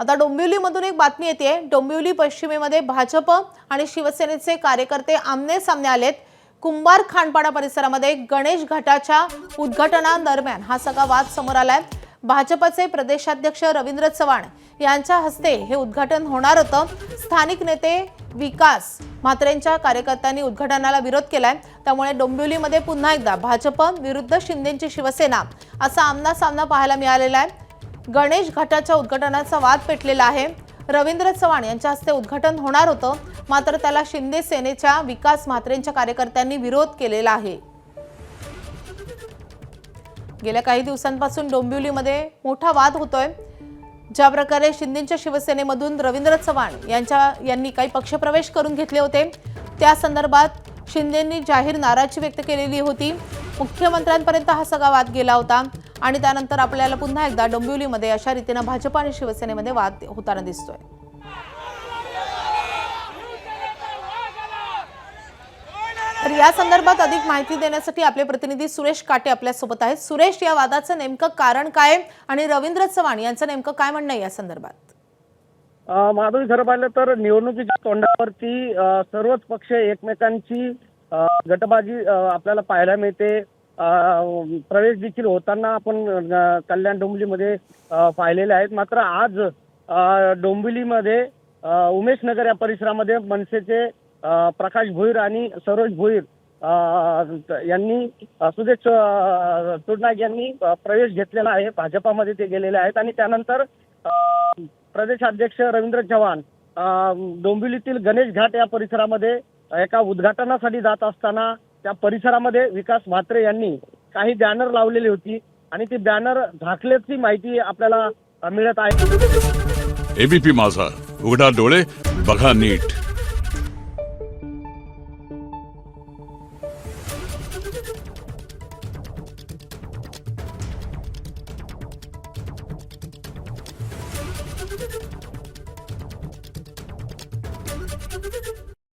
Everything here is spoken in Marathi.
आता डोंबिवलीमधून एक बातमी येते। डोंबिवली पश्चिमेमध्ये भाजप आणि शिवसेनेचे कार्यकर्ते आमने सामने आलेत। कुंभार खानपाडा परिसरामध्ये गणेश घाटाच्या उद्घाटनादरम्यान हा सगळा वाद समोर आलाय। भाजपचे प्रदेशाध्यक्ष रवींद्र चव्हाण यांच्या हस्ते हे उद्घाटन होणार होतं। स्थानिक नेते विकास म्हात्रेंच्या कार्यकर्त्यांनी उद्घाटनाला विरोध केलाय। त्यामुळे डोंबिवलीमध्ये पुन्हा एकदा भाजप विरुद्ध शिंदेची शिवसेना असा आमना-सामना पाहायला मिळालेला आहे। गणेश घाटाच्या उद्घाटनाचा वाद पेटलेला आहे। रवींद्र चव्हाण यांच्या हस्ते उद्घाटन होणार होतं, मात्र त्याला शिंदे सेनेच्या विकास म्हात्रेंच्या कार्यकर्त्यांनी विरोध केलेला आहे। गेल्या काही दिवसांपासून डोंबिवलीमध्ये मोठा वाद होतोय। ज्या प्रकारे शिंदेच्या शिवसेनेमधून रवींद्र चव्हाण यांनी काही पक्षप्रवेश करून घेतले होते, त्या संदर्भात शिंदेंनी जाहीर नाराजी व्यक्त केलेली होती। मुख्यमंत्र्यांपर्यंत हा सगळा वाद गेला होता आणि त्यानंतर आपल्याला पुन्हा एकदा डोंबिवलीमध्ये अशा रीतीने भाजप आणि शिवसेनेमध्ये वाद होताना दिसतोय। तर या संदर्भात अधिक माहिती देण्यासाठी आपले प्रतिनिधी सुरेश काटे आपल्या सोबत आहेत। सुरेश, या वादाचं नेमकं कारण काय आणि रवींद्र चव्हाण यांचं नेमकं काय म्हणणं आहे या संदर्भात? माधवी, खरं पाहिलं तर निवडणुकीच्या तोंडावरती सर्वच पक्ष एकमेकांची गटबाजी आपल्याला पाहायला मिळते। प्रवेश देखील होताना आपण कल्याण डोंबिवलीमध्ये पाहिलेले आहेत। मात्र आज डोंबिवलीमध्ये उमेश नगर या परिसरामध्ये मनसेचे प्रकाश भोईर आणि सरोज भोईर यांनी सुदेश तुडनाग यांनी प्रवेश घेतलेला आहे। भाजपामध्ये ते गेलेले आहेत आणि त्यानंतर प्रदेशाध्यक्ष रवींद्र चव्हाण डोंबिवलीतील गणेश घाट या परिसरामध्ये एका उद्घाटनासाठी जात असताना त्या परिसरामध्ये विकास म्हात्रे यांनी काही बॅनर लावलेली होती आणि ती बॅनर झाकल्याची माहिती आपल्याला मिळत आहे। एबीपी माझा, उघडा डोळे बघा नीट।